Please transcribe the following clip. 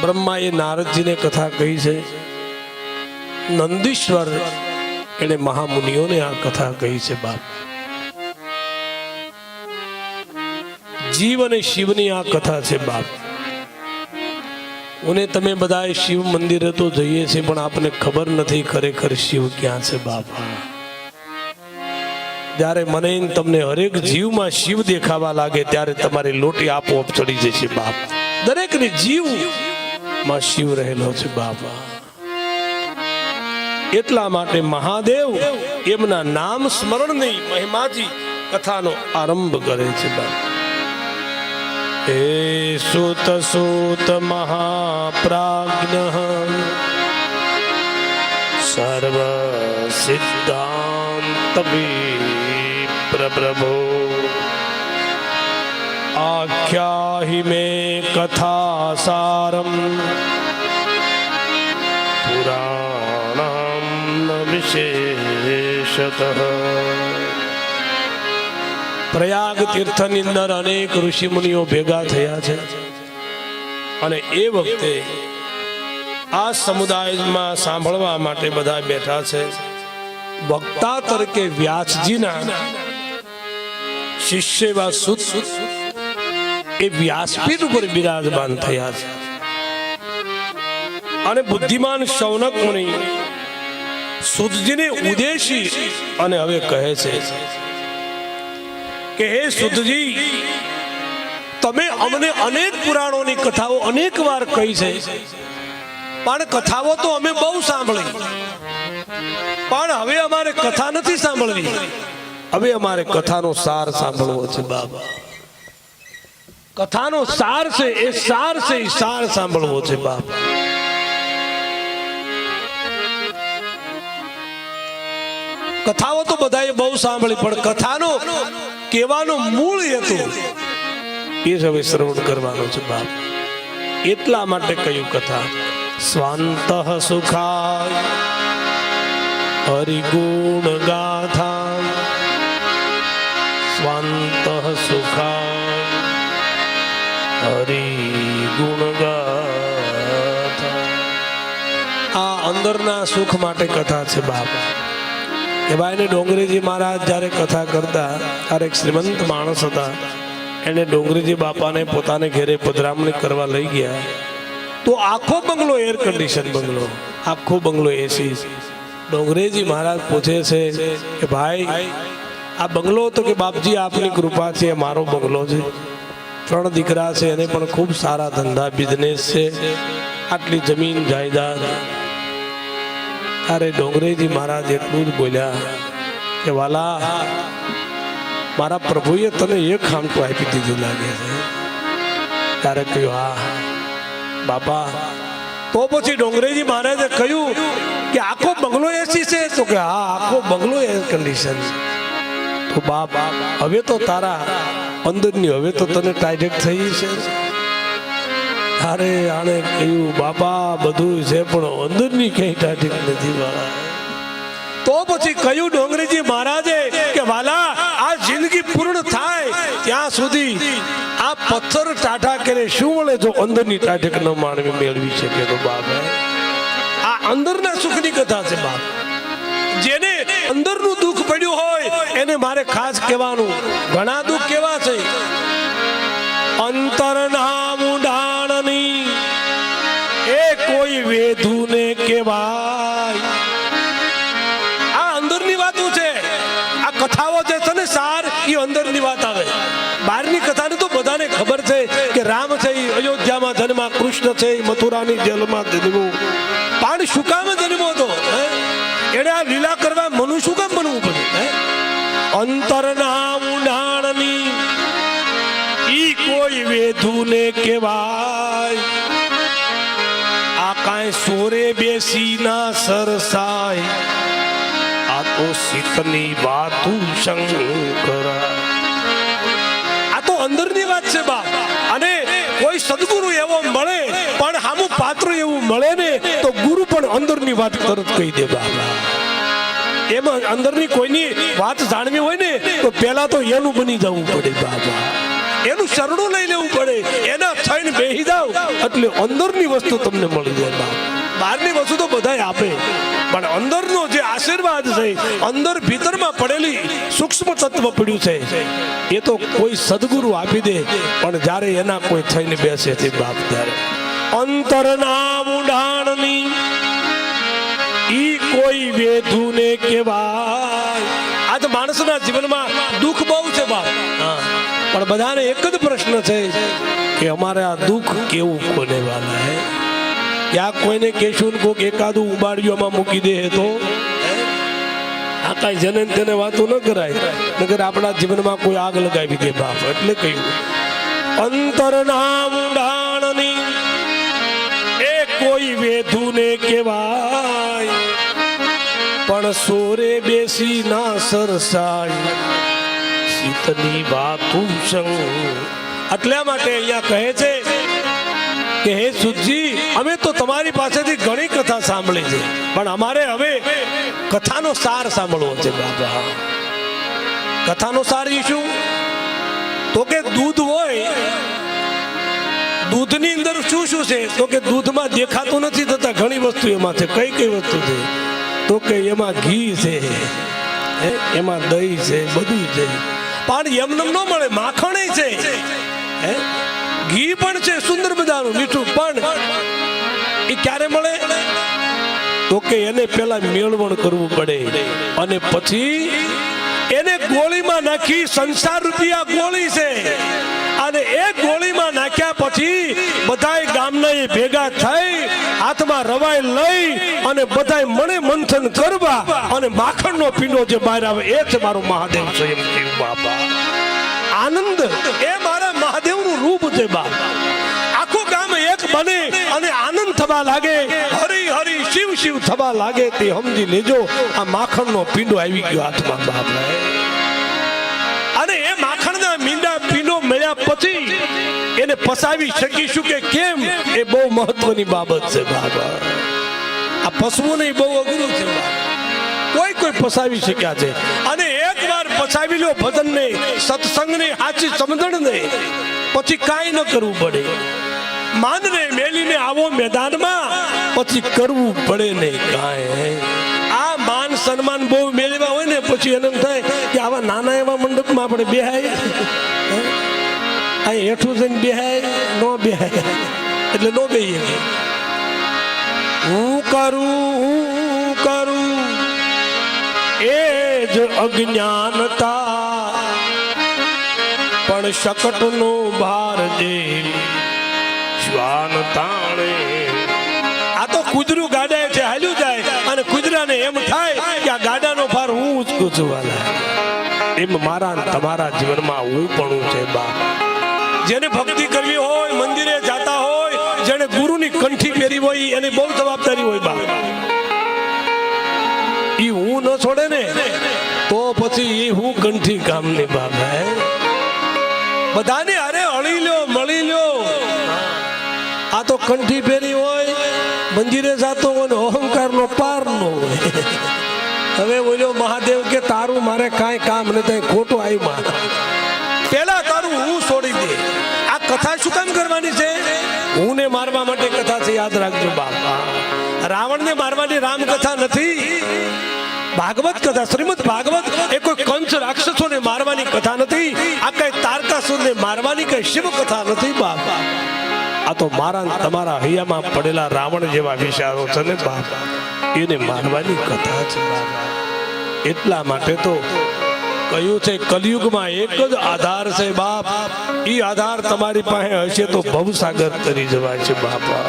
બ્રહ્માએ નારદજીને કથા કહી છે, નંદીશ્વર એને મહામુનિઓને આ કથા કહી છે બાપ. જીવ અને શિવની આ કથા છે બાપ. અને તમે બધા શિવ મંદિરે તો જઈએ છીએ, પણ આપને ખબર નથી ખરેખર શિવ ક્યાં છે બાપ. જ્યારે મને તમને હરેક જીવમાં શિવ દેખાવા લાગે ત્યારે તમારી લોટી આપોઆપ ચડી જશે બાપ. દરેકની જીવમાં શિવ રહેલો છે બાપ. એટલા માટે મહાદેવ એમના નામ સ્મરણની મહિમાથી કથાનો આરંભ કરે છે બાપ. હે સુત સુત મહાપ્રાજ્ઞ સર્વ સિદ્ધાંત પ્રભો આખ્યાહિ મે કથા સારમ પુરાણમ વિશેષતઃ. પ્રયાગ તીર્થની અંદર અનેક ઋષિ મુનિઓ ભેગા થયા છે અને એ વખતે આ સમુદાયમાં સાંભળવા માટે બધા બેઠા છે. વક્તા તરીકે વ્યાસજીના શિષ્ય એવા સુત એ વ્યાસપીઠ ઉપર બિરાજમાન થયા છે અને બુદ્ધિમાન શૌનક મુનિ સુતજીને ઉદ્દેશી અને હવે કહે છે કે હે સુતજી, તમે અમને અનેક પુરાણોની કથાઓ અનેક વાર કહી છે, પણ કથાઓ તો અમે બહુ સાંભળી, પણ હવે અમારે કથા નથી સાંભળવી. હવે અમારે કથાનો સાર સાંભળવો છે બાબા. કથાનો સાર છે એ સાર છે એ સાર સાંભળવો છે બાબા. કથાઓ તો બધાએ બહુ સાંભળી, પણ કથાનો કહેવાનો મૂળ હેતુ એ હવે શ્રવણ કરવાનો છે બાપ. એટલા માટે કહ્યું કથા સ્વાંત સુખાય હરિગુણ ગાથા. સ્વાંત સુખાય હરિગુણ ગાથા. આ અંદરના સુખ માટે કથા છે બાપ. કે ભાઈને ડોંગરીજી મહારાજ જ્યારે કથા કરતા ત્યારે એક શ્રીમંત માણસ હતા, એને ડોંગરીજી બાપાને પોતાને ઘેરે પધરામણી કરવા લઈ ગયા તો આખો બંગલો એર કન્ડિશન બંગલો, આખો બંગલો એસી. ડોંગરેજી મહારાજ પૂછે છે કે ભાઈ આ બંગલો તો કે બાપજી આપની કૃપા છે, મારો બંગલો છે, 3 દીકરા છે, એને પણ ખૂબ સારા ધંધા બિઝનેસ છે, આટલી જમીન જાયદાદ. અરે ડોંગરેજી મહારાજ એટલું જ બોલ્યા કે વાલા, મારા પ્રભુએ તને એક ખામટું આપી દીધું લાગે છે. ત્યારે કહ્યું હા બાપા. તો પછી ડોંગરેજી મહારાજે કહ્યું કે આખો બંગલો એસી છે? તો કે હા, આખો બંગલો એર કન્ડિશન છે. તો બાપ હવે તો તારા અંદરની હવે તો તને ટાઈટ થઈ છે. અરે આને કહ્યું બાપા બધું છે પણ અંદરની કઈ ટાઈટ નથી વાલા. તો પછી કહ્યું ડોંગરેજી મહારાજે કે વાલા, આ જિંદગી પૂર્ણ થાય ત્યાં સુધી આ પથ્થર ટાઢા કરે શું મળે જો અંદરની ટાઢક ન માણવી મેળવી શકે? તો બાપ આ અંદરના સુખની કથા છે બાપ. જેને અંદરનું દુઃખ પડ્યું હોય એને મારે ખાસ કહેવાનું. ઘણા દુઃખ કેવા છે, અંતરના મુંડાણની એ કોઈ વેધુ ને કહેવાય. આ અંદરની વાતો છે. આ કથાઓ જે છે ને સાર એ અંદરની વાત આવે. બહારની કથાને તો બધાને ખબર છે કે રામ છે એ અયોધ્યામાં જન્મા, કૃષ્ણ છે એ મથુરાની જેલમાં જન્મ્યો. પણ શું કામ જન્મ્યો હતો? એને આ લીલા કરવા મનુ શું કામ બનવું પડ્યું? અંતરના ઉડાણની ઈ કોઈ વેધુ ને કહેવાય. આ કાંઈ સોરે બેસી ના સરસાય, આ તો શીતની વાતું શંકર. આ તો અંદરની વાત છે બાપ. અને કોઈ સદગુરુ એવો મળે પણ હામું પાત્ર એવું મળે ને તો ગુરુ પણ અંદરની વાત તરત કહી દે બાપા. એમાં અંદરની કોઈની વાત જાણવી હોય ને તો પેલા તો એનું બની જવું પડે બાપા. એનું શરણું લઈ લેવું પડે, એના થઈને બેહી જાવ એટલે અંદરની વસ્તુ તમને મળી જાય બાપ. બહારની વસ્તુ તો બધાય આપે, પણ અંદરનો જે આશીર્વાદ છે, અંદર ભીતરમાં પડેલી સૂક્ષ્મ તત્વ પડ્યું છે, એ તો કોઈ સદગુરુ આપી દે, પણ જ્યારે એના કોઈ થઈને બેસે છે બાપ, ત્યારે અંતરના ઊંડાણની ઈ કોઈ વેધુ ને કહેવાય. આજ માણસના જીવનમાં દુઃખ બહુ છે બાપ, પણ બધાને એક જ પ્રશ્ન છે કે અમારે આ દુઃખ કેવું કોને વાલા હે. ક્યાંક કોઈને કહેશું ને કોઈક એકાદું ઉબાડીઓમાં મૂકી દે તો આ કાંઈ જને તેને વાતો ન કરાય, નકર આપણા જીવનમાં કોઈ આગ લગાવી દે બાપ. એટલે કહ્યું અંતરના ઊંડાણની એ કોઈ વેધુ ને કહેવાય, પણ સોરે બેસી ના સરસાય શીતની વાતું સંગ. એટલા માટે અહીંયા કહે છે કે હે સુજી, અમે તો તમારી પાસેથી ઘણી કથા સાંભળી છે, પણ અમારે હવે કથાનો સાર સાંભળવો છે બાબા. કથાનો સાર એ શું? તો કે દૂધ હોય, દૂધની અંદર શું શું છે? તો કે દૂધમાં દેખાતું નથી થતા ઘણી વસ્તુ એમાં છે. કઈ કઈ વસ્તુ છે? તો કે એમાં ઘી છે, એમાં દહીં છે, બધું છે. પણ એમને ન મળે, માખણ છે, ઘી પણ છે, સુંદર મજાનું મીઠું, પણ એ ક્યારે મળે? તો કે એને પેલા મેળવણ કરવું પડે, અને પછી એને ગોળીમાં નાખી, સંસાર રૂપિયા ગોળી છે, અને એ ગોળીમાં નાખ્યા પછી બધાય ગામના ભેગા થઈ હાથમાં રવાઈ લઈ અને બધાય મણે મંથન કરવા, અને માખણનો પીંડો જે બહાર આવે એ છે મારો મહાદેવ સ્વયં શિવ બાપા. આનંદ એ મારા મહાદેવનું રૂપ છે બાપ. આખું ગામ એક બને અને આનંદ થવા લાગે, હરી હરી શિવ શિવ થવા લાગે, તે સમજી લેજો આ માખણનો પીંડો આવી ગયો હાથમાં બાપ. અને એ માખણના મીંડા પીંડો મળ્યા પછી એને પસાવી શકીશું કે કેમ, એ બહુ મહત્વની બાબત છે બાબા. આ પશુઓને બહુ અઘરું છે બાબા. કોઈ પસાવી શક્યા છે, અને એકવાર પસાવી લો ભજનને, સત્સંગને, સાચી સમજણને, પછી કાંઈ ન કરવું પડે. માનને મેલીને આવો મેદાનમાં, પછી કરવું પડે નહીં કાંઈ. આ માન સન્માન બહુ મેળવ્યા હોય ને, પછી એને એમ થાય કે આવા નાના એવા મંડપમાં આપણે બેહાય, અહીં હેઠું થઈને બેહાય ન બેહાય, એટલે ન બેહીએ. હું કરું એ જ અજ્ઞાનતા, પણ શકટનો ભાર દે શ્વાન તાણે. આ તો કુદરું ગાડા છે, હાલ્યું જાય, અને કુદરાને એમ થાય કે આ ગાડાનો ભાર હું ઉચકું છું વાલા. એમ મારા તમારા જીવનમાં હું પણ છે બા. જેને ભક્તિ કરવી હોય, મંદિરે જાતા હોય, જેને ગુરુની કંઠી પહેરી હોય, એની બહુ જવાબદારી હોય બા. ઈ હું ન છોડે ને તો પછી એ હું કંઠી કામની બાબા. બધાને અરે હળી લ્યો, મળી લ્યો. આ તો કંઠી પહેરી હોય, મંદિરે જાતો હોય, અહંકાર નો પાર નો હોય. હવે બોલ્યો મહાદેવ કે તારું મારે કાંઈ કામ નથી, ખોટું આવ્યું. પેલા તારું હું છોડી દે. આ કથા શું કામ કરવાની છે? હું ને મારવા માટે કથા છે, યાદ રાખજો બાપા. રાવણ ને મારવાની રામ કથા નથી, ભાગવત કથા. શ્રીમદ ભાગવત એ કોઈ કંસ રાક્ષસોને મારવાની કથા નથી. આ કઈ તારકાસુરને મારવાની કઈ શિવ કથા નથી બાપા. આ તો મારા તમારા હૈયામાં પડેલા રાવણ જેવા વિચારો છે ને બાપા, એને મારવાની કથા છે બાપા. એટલા માટે તો કહ્યું છે કલિયુગમાં એક જ આધાર છે બાપ. ઈ આધાર તમારી પાસે હશે તો ભવસાગર તરી જવાય છે બાપા.